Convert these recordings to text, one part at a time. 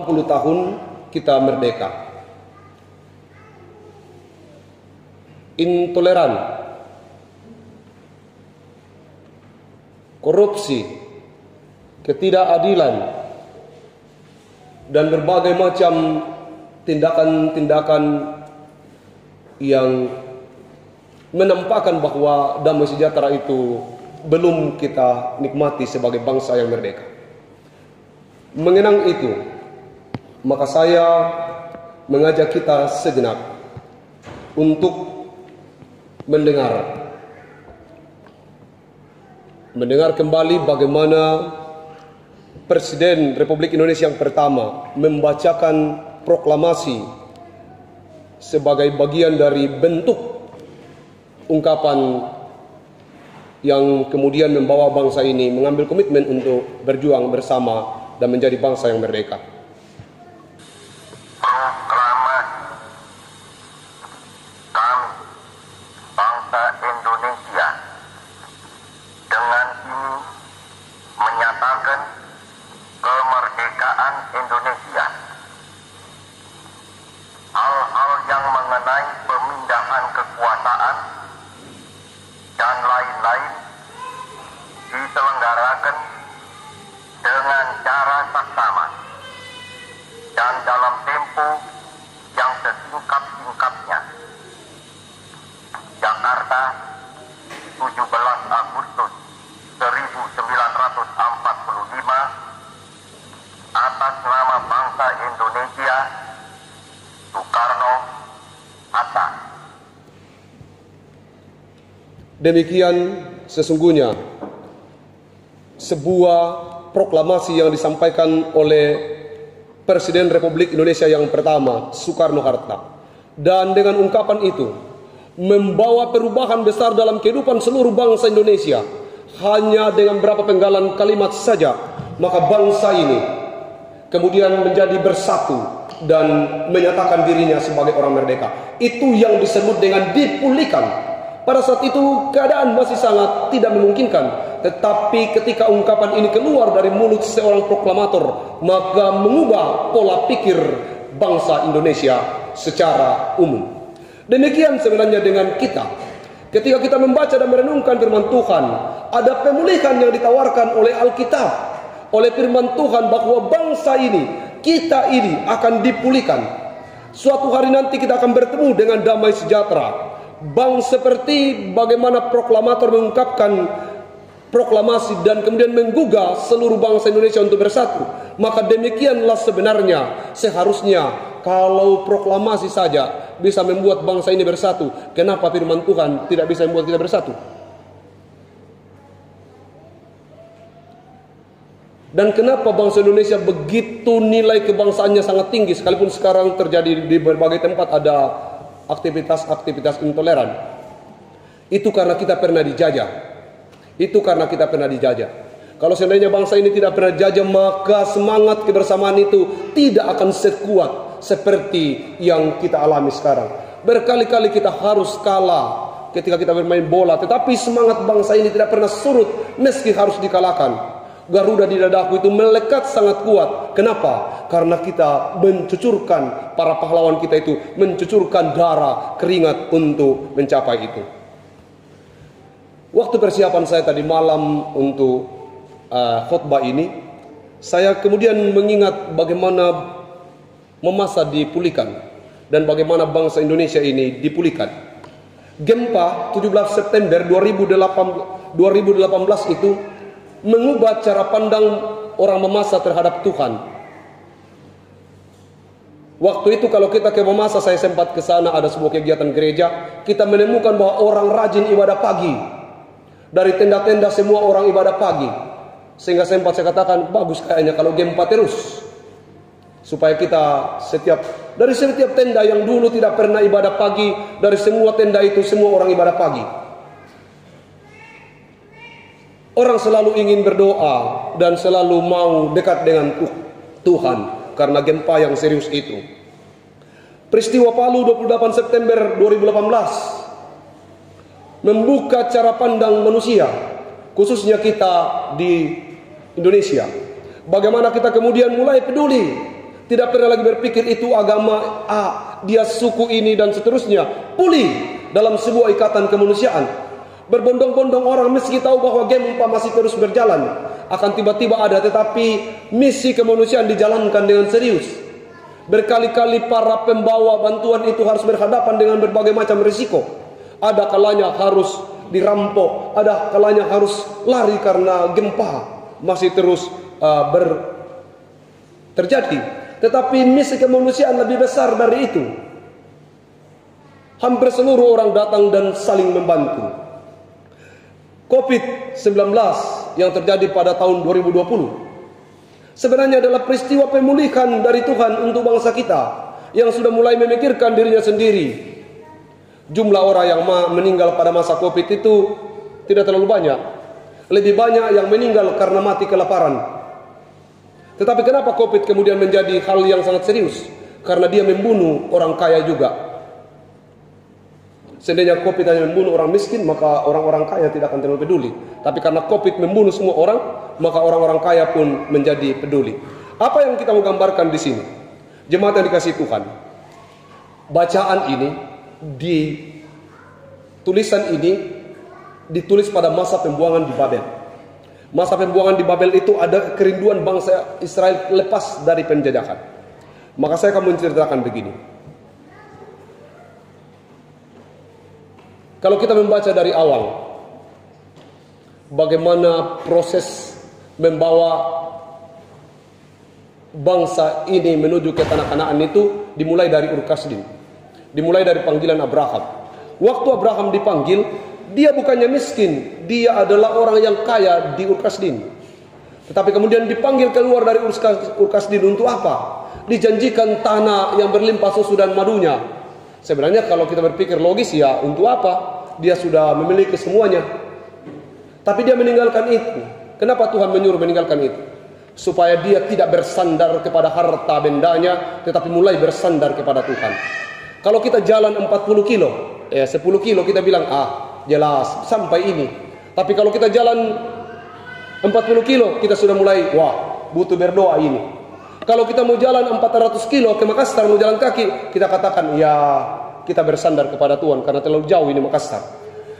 60 tahun kita merdeka. Intoleran, korupsi, ketidakadilan, dan berbagai macam tindakan-tindakan yang menampakkan bahwa damai sejahtera itu belum kita nikmati sebagai bangsa yang merdeka. Mengenang itu, maka saya mengajak kita sejenak untuk mendengar kembali bagaimana Presiden Republik Indonesia yang pertama membacakan proklamasi sebagai bagian dari bentuk ungkapan yang kemudian membawa bangsa ini mengambil komitmen untuk berjuang bersama dan menjadi bangsa yang merdeka. Demikian sesungguhnya sebuah proklamasi yang disampaikan oleh Presiden Republik Indonesia yang pertama, Soekarno-Hatta. Dan dengan ungkapan itu membawa perubahan besar dalam kehidupan seluruh bangsa Indonesia. Hanya dengan berapa penggalan kalimat saja, maka bangsa ini kemudian menjadi bersatu dan menyatakan dirinya sebagai orang merdeka. Itu yang disebut dengan dipulihkan. Pada saat itu keadaan masih sangat tidak memungkinkan. Tetapi ketika ungkapan ini keluar dari mulut seorang proklamator, maka mengubah pola pikir bangsa Indonesia secara umum. Demikian sebenarnya dengan kita. Ketika kita membaca dan merenungkan firman Tuhan, ada pemulihan yang ditawarkan oleh Alkitab, oleh firman Tuhan bahwa bangsa ini, kita ini akan dipulihkan. Suatu hari nanti kita akan bertemu dengan damai sejahtera. Bang seperti bagaimana proklamator mengungkapkan proklamasi dan kemudian menggugah seluruh bangsa Indonesia untuk bersatu. Maka demikianlah sebenarnya seharusnya kalau proklamasi saja bisa membuat bangsa ini bersatu, kenapa firman Tuhan tidak bisa membuat kita bersatu? Dan kenapa bangsa Indonesia begitu nilai kebangsaannya sangat tinggi, sekalipun sekarang terjadi di berbagai tempat ada aktivitas-aktivitas intoleran. Itu karena kita pernah dijajah. Kalau seandainya bangsa ini tidak pernah dijajah, maka semangat kebersamaan itu tidak akan sekuat seperti yang kita alami sekarang. Berkali-kali kita harus kalah ketika kita bermain bola, tetapi semangat bangsa ini tidak pernah surut meski harus dikalahkan. Garuda di dadaku itu melekat sangat kuat. Kenapa? Karena kita mencucurkan, para pahlawan kita itu mencucurkan darah, keringat untuk mencapai itu. Waktu persiapan saya tadi malam untuk khutbah ini, saya kemudian mengingat bagaimana Memasa dipulihkan dan bagaimana bangsa Indonesia ini dipulihkan. Gempa 17 September 2018 itu mengubah cara pandang orang Memasa terhadap Tuhan. Waktu itu kalau kita ke Memasa, saya sempat ke sana, ada sebuah kegiatan gereja, kita menemukan bahwa orang rajin ibadah pagi. Dari tenda-tenda semua orang ibadah pagi. Sehingga sempat saya katakan, bagus kayaknya kalau gempa terus. Supaya kita dari setiap tenda yang dulu tidak pernah ibadah pagi, dari semua tenda itu semua orang ibadah pagi. Orang selalu ingin berdoa dan selalu mau dekat dengan Tuhan karena gempa yang serius itu. Peristiwa Palu 28 September 2018 membuka cara pandang manusia, khususnya kita di Indonesia. Bagaimana kita kemudian mulai peduli Tidak pernah lagi berpikir itu agama A, dia suku ini dan seterusnya. Pulih dalam sebuah ikatan kemanusiaan. Berbondong-bondong orang meski tahu bahwa Gempa masih terus berjalan, akan tiba-tiba ada, tetapi misi kemanusiaan dijalankan dengan serius. Berkali-kali para pembawa bantuan itu harus berhadapan dengan berbagai macam risiko. Ada kalanya harus dirampok, ada kalanya harus lari karena gempa masih terus terjadi. Tetapi misi kemanusiaan lebih besar dari itu. Hampir seluruh orang datang dan saling membantu. COVID-19 yang terjadi pada tahun 2020 sebenarnya adalah peristiwa pemulihan dari Tuhan untuk bangsa kita yang sudah mulai memikirkan dirinya sendiri. Jumlah orang yang meninggal pada masa COVID itu tidak terlalu banyak. Lebih banyak yang meninggal karena mati kelaparan. Tetapi kenapa COVID kemudian menjadi hal yang sangat serius? Karena dia membunuh orang kaya juga. Seandainya COVID hanya membunuh orang miskin, maka orang-orang kaya tidak akan terlalu peduli. Tapi karena COVID membunuh semua orang, maka orang-orang kaya pun menjadi peduli. Apa yang kita mau gambarkan di sini? Jemaat yang dikasihi Tuhan. Bacaan ini, tulisan ini ditulis pada masa pembuangan di Babel. Masa pembuangan di Babel itu ada kerinduan bangsa Israel lepas dari penjajahan. Maka saya akan menceritakan begini. Kalau kita membaca dari awal, bagaimana proses membawa bangsa ini menuju ke tanah Kanaan itu dimulai dari Ur Kasdim. Dimulai dari panggilan Abraham. Waktu Abraham dipanggil, dia bukannya miskin, dia adalah orang yang kaya di Ur Kasdim. Tetapi kemudian dipanggil keluar dari Ur Kasdim untuk apa? Dijanjikan tanah yang berlimpah susu dan madunya. Sebenarnya kalau kita berpikir logis, ya untuk apa? Dia sudah memiliki semuanya. Tapi dia meninggalkan itu. Kenapa Tuhan menyuruh meninggalkan itu? Supaya dia tidak bersandar kepada harta bendanya, tetapi mulai bersandar kepada Tuhan. Kalau kita jalan 40 kilo, 10 kilo kita bilang, jelas sampai ini. Tapi kalau kita jalan 40 kilo, kita sudah mulai, butuh berdoa ini. Kalau kita mau jalan 400 kilo ke Makassar, mau jalan kaki, kita katakan, kita bersandar kepada Tuhan karena terlalu jauh ini Makassar.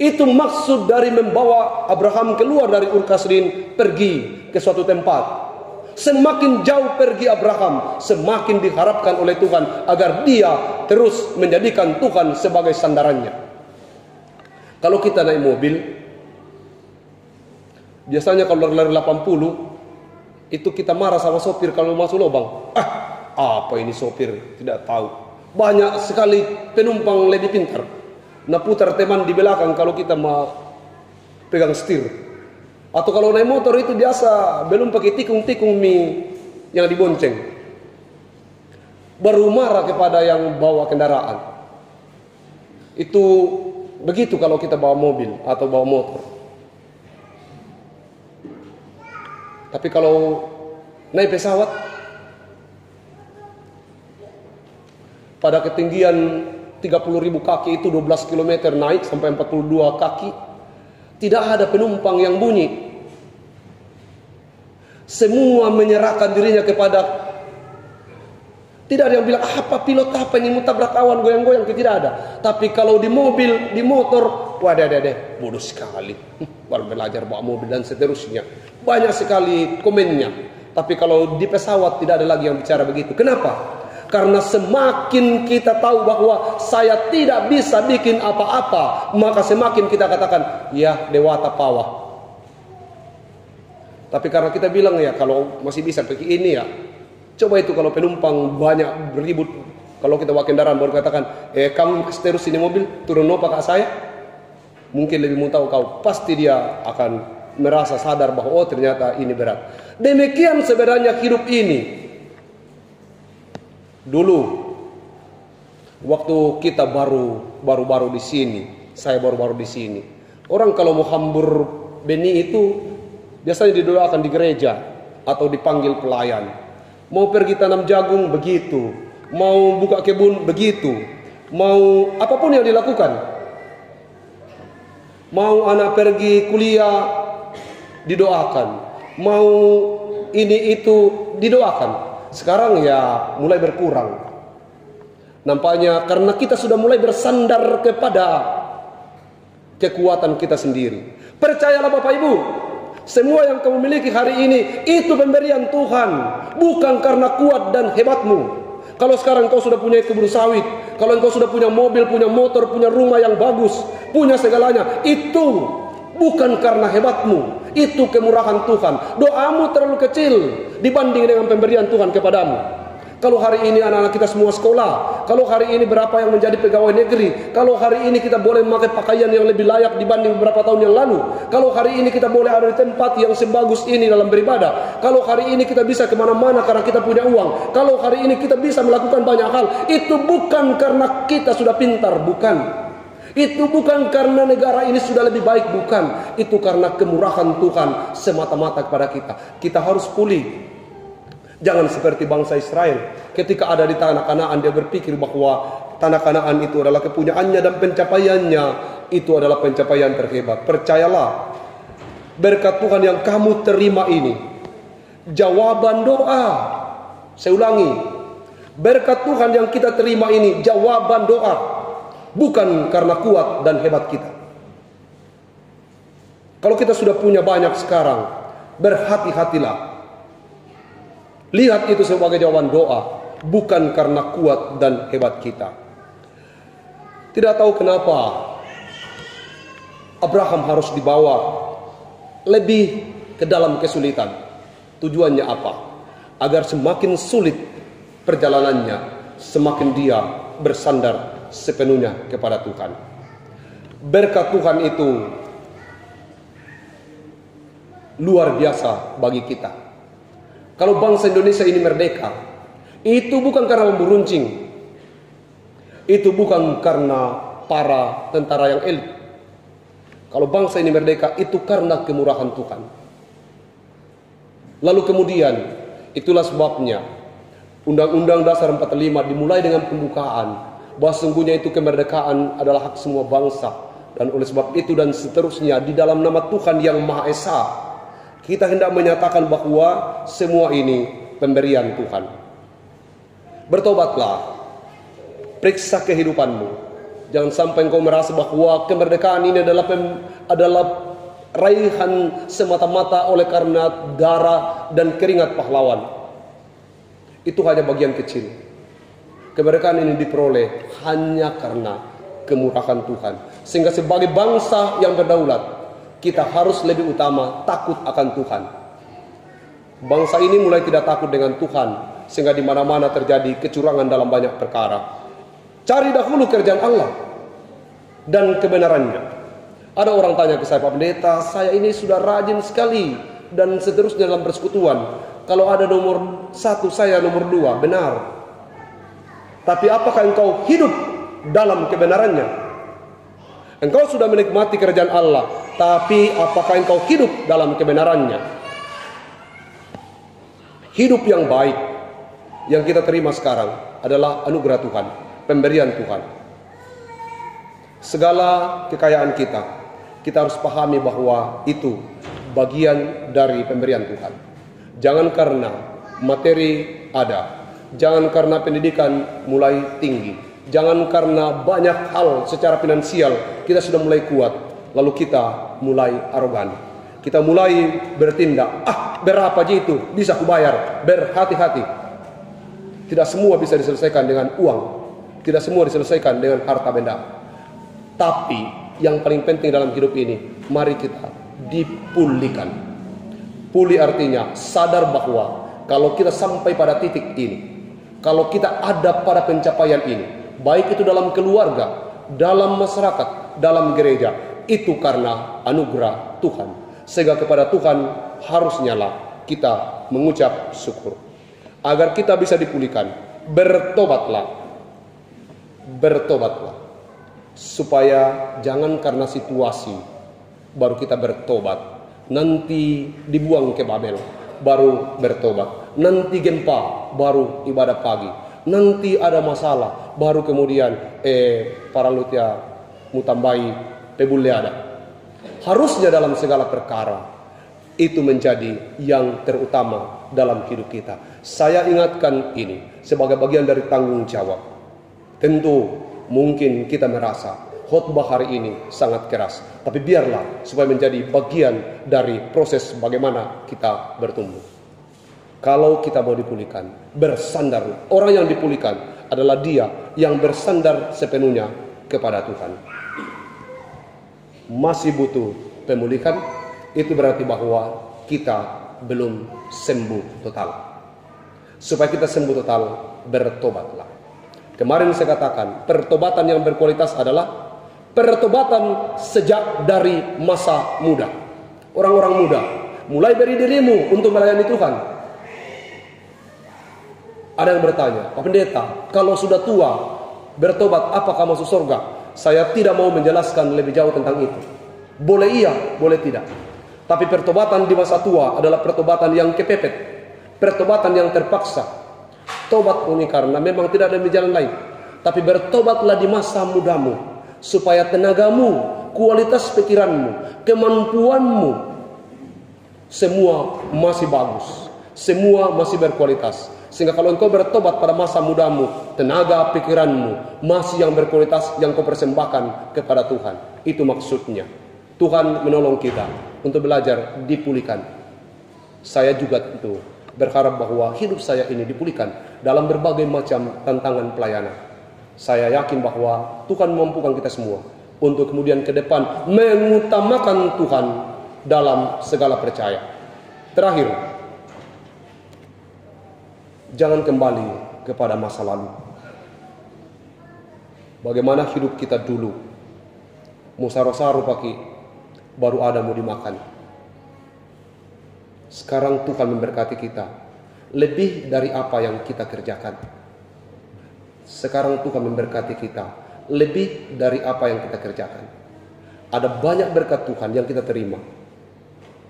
Itu maksud dari membawa Abraham keluar dari Ur Kasdim pergi ke suatu tempat. Semakin jauh pergi Abraham, semakin diharapkan oleh Tuhan agar dia terus menjadikan Tuhan sebagai sandarannya. Kalau kita naik mobil, biasanya kalau lari 80, itu kita marah sama sopir kalau masuk lubang. Apa ini sopir? Tidak tahu. Banyak sekali penumpang lebih pintar. Nah, putar teman di belakang kalau kita mau pegang setir. Atau kalau naik motor itu biasa belum pakai tikung-tikung mie yang dibonceng. Baru marah kepada yang bawa kendaraan. Itu begitu kalau kita bawa mobil atau bawa motor. Tapi kalau naik pesawat, pada ketinggian 30.000 kaki itu 12 km naik sampai 42 kaki, tidak ada penumpang yang bunyi. Semua menyerahkan dirinya kepada, tidak ada yang bilang apa pilot apa ini mau tabrak awan goyang-goyang, tidak ada. Tapi kalau di mobil, di motor, bodoh sekali, baru belajar bawa mobil dan seterusnya. Banyak sekali komennya. Tapi kalau di pesawat tidak ada lagi yang bicara begitu. Kenapa? Karena semakin kita tahu bahwa saya tidak bisa bikin apa-apa, maka semakin kita katakan, dewata pawa. Tapi karena kita bilang kalau masih bisa pergi ini coba itu kalau penumpang banyak beribut, kalau kita bawa kendaraan baru katakan, kamu terus ini mobil, turun pak saya. Mungkin lebih mau tahu kau, pasti dia akan merasa sadar bahwa ternyata ini berat. Demikian sebenarnya hidup ini. Dulu waktu kita baru di sini, saya baru di sini. Orang kalau mau hambur benih itu biasanya didoakan di gereja atau dipanggil pelayan. Mau pergi tanam jagung begitu, mau buka kebun begitu, mau apapun yang dilakukan. Mau anak pergi kuliah didoakan, mau ini itu didoakan. sekarang ya mulai berkurang. Nampaknya karena kita sudah mulai bersandar kepada kekuatan kita sendiri. Percayalah Bapak Ibu, semua yang kamu miliki hari ini itu pemberian Tuhan, bukan karena kuat dan hebatmu. Kalau sekarang kau sudah punya kebun sawit, kalau engkau sudah punya mobil, punya motor, punya rumah yang bagus, punya segalanya, itu bukan karena hebatmu, itu kemurahan Tuhan. Doamu terlalu kecil dibanding dengan pemberian Tuhan kepadamu. Kalau hari ini anak-anak kita semua sekolah, kalau hari ini berapa yang menjadi pegawai negeri, kalau hari ini kita boleh memakai pakaian yang lebih layak dibanding beberapa tahun yang lalu, kalau hari ini kita boleh ada di tempat yang sebagus ini dalam beribadah, kalau hari ini kita bisa kemana-mana karena kita punya uang, kalau hari ini kita bisa melakukan banyak hal, itu bukan karena kita sudah pintar, bukan. Itu bukan karena negara ini sudah lebih baik, bukan. Itu karena kemurahan Tuhan semata-mata kepada kita. Kita harus pulih. Jangan seperti bangsa Israel. Ketika ada di tanah Kanaan, dia berpikir bahwa tanah Kanaan itu adalah kepunyaannya dan pencapaiannya itu adalah pencapaian terhebat. Percayalah, berkat Tuhan yang kamu terima ini jawaban doa. Saya ulangi, berkat Tuhan yang kita terima ini jawaban doa, bukan karena kuat dan hebat kita. Kalau kita sudah punya banyak sekarang, berhati-hatilah. Lihat itu sebagai jawaban doa, bukan karena kuat dan hebat kita. Tidak tahu kenapa Abraham harus dibawa lebih ke dalam kesulitan. Tujuannya apa? Agar semakin sulit perjalanannya, semakin dia bersandar sepenuhnya kepada Tuhan. Berkat Tuhan itu luar biasa bagi kita. Kalau bangsa Indonesia ini merdeka, itu bukan karena lembu runcing, itu bukan karena para tentara yang elit. Kalau bangsa ini merdeka, itu karena kemurahan Tuhan. Lalu kemudian, itulah sebabnya Undang-Undang Dasar 45 dimulai dengan pembukaan bahwa sesungguhnya itu kemerdekaan adalah hak semua bangsa, dan oleh sebab itu dan seterusnya di dalam nama Tuhan yang Maha Esa, kita hendak menyatakan bahwa semua ini pemberian Tuhan. Bertobatlah, periksa kehidupanmu. Jangan sampai engkau merasa bahwa kemerdekaan ini adalah raihan semata-mata oleh karena darah dan keringat pahlawan. Itu hanya bagian kecil. Kemerdekaan ini diperoleh hanya karena kemurahan Tuhan. Sehingga sebagai bangsa yang berdaulat, kita harus lebih utama takut akan Tuhan. Bangsa ini mulai tidak takut dengan Tuhan, sehingga di mana-mana terjadi kecurangan dalam banyak perkara. Cari dahulu kerjaan Allah dan kebenarannya. Ada orang tanya ke saya, Pak Pendeta, saya ini sudah rajin sekali dan seterusnya dalam persekutuan. Kalau ada nomor 1, saya nomor 2, benar. Tapi apakah engkau hidup dalam kebenarannya? Engkau sudah menikmati kerajaan Allah, tapi apakah engkau hidup dalam kebenarannya? Hidup yang baik yang kita terima sekarang adalah anugerah Tuhan, pemberian Tuhan. Segala kekayaan kita harus pahami bahwa itu bagian dari pemberian Tuhan. Jangan karena materi ada, jangan karena pendidikan mulai tinggi, jangan karena banyak hal secara finansial kita sudah mulai kuat, lalu kita mulai arogan. Kita mulai bertindak, berapa aja itu bisa kubayar. Berhati-hati. Tidak semua bisa diselesaikan dengan uang, tidak semua diselesaikan dengan harta benda. Tapi yang paling penting dalam hidup ini, mari kita dipulihkan. Pulih artinya sadar bahwa kalau kita sampai pada titik ini, kalau kita ada pada pencapaian ini, baik itu dalam keluarga, dalam masyarakat, dalam gereja, itu karena anugerah Tuhan. Sehingga kepada Tuhan harusnyalah kita mengucap syukur. Agar kita bisa dipulihkan, bertobatlah. Bertobatlah. Supaya jangan karena situasi baru kita bertobat, nanti dibuang ke Babel baru bertobat, nanti gempa baru ibadah pagi, nanti ada masalah baru kemudian para lutia mutambai pebule ada. Harusnya dalam segala perkara itu menjadi yang terutama dalam hidup kita. Saya ingatkan ini sebagai bagian dari tanggung jawab. Tentu mungkin kita merasa khotbah hari ini sangat keras, tapi biarlah supaya menjadi bagian dari proses bagaimana kita bertumbuh. Kalau kita mau dipulihkan, bersandar. Orang yang dipulihkan adalah dia yang bersandar sepenuhnya kepada Tuhan. Masih butuh pemulihan, itu berarti bahwa kita belum sembuh total. Supaya kita sembuh total, bertobatlah. Kemarin saya katakan, pertobatan yang berkualitas adalah pertobatan sejak dari masa muda. Orang-orang muda, mulai dari dirimu untuk melayani Tuhan. Ada yang bertanya, Pak Pendeta, kalau sudah tua bertobat apakah masuk surga? Saya tidak mau menjelaskan lebih jauh tentang itu. Boleh iya, boleh tidak. Tapi pertobatan di masa tua adalah pertobatan yang kepepet, pertobatan yang terpaksa. Tobat ini karena memang tidak ada jalan lain. Tapi bertobatlah di masa mudamu, supaya tenagamu, kualitas pikiranmu, kemampuanmu semua masih bagus, semua masih berkualitas. Sehingga kalau engkau bertobat pada masa mudamu, tenaga pikiranmu masih yang berkualitas, yang kau persembahkan kepada Tuhan. Itu maksudnya. Tuhan menolong kita untuk belajar dipulihkan. Saya juga tentu berharap bahwa hidup saya ini dipulihkan dalam berbagai macam tantangan pelayanan. Saya yakin bahwa Tuhan memampukan kita semua untuk kemudian ke depan mengutamakan Tuhan dalam segala percaya. Terakhir, jangan kembali kepada masa lalu. Bagaimana hidup kita dulu? Musaro-saro pagi baru ada mau dimakan. Sekarang Tuhan memberkati kita lebih dari apa yang kita kerjakan. Sekarang Tuhan memberkati kita lebih dari apa yang kita kerjakan. Ada banyak berkat Tuhan yang kita terima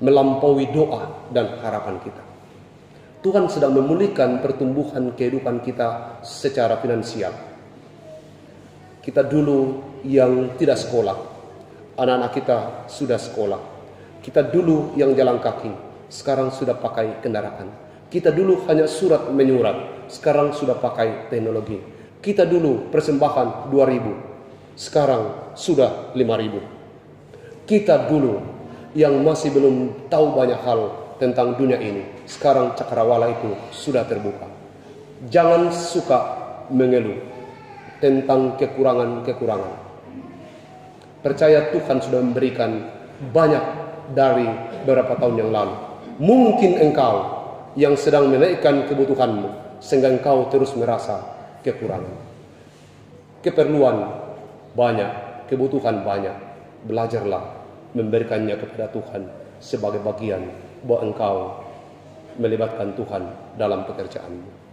melampaui doa dan harapan kita. Tuhan sedang memulihkan pertumbuhan kehidupan kita secara finansial. Kita dulu yang tidak sekolah, anak-anak kita sudah sekolah. Kita dulu yang jalan kaki, sekarang sudah pakai kendaraan. Kita dulu hanya surat menyurat, sekarang sudah pakai teknologi. Kita dulu persembahan 2.000, sekarang sudah 5.000. Kita dulu yang masih belum tahu banyak hal tentang dunia ini, sekarang cakrawala itu sudah terbuka. Jangan suka mengeluh tentang kekurangan-kekurangan. Percaya Tuhan sudah memberikan banyak dari beberapa tahun yang lalu. Mungkin engkau yang sedang menaikkan kebutuhanmu, sehingga engkau terus merasa kekurangan. Keperluan banyak, kebutuhan banyak. Belajarlah memberikannya kepada Tuhan sebagai bagian bahwa engkau melibatkan Tuhan dalam pekerjaanmu.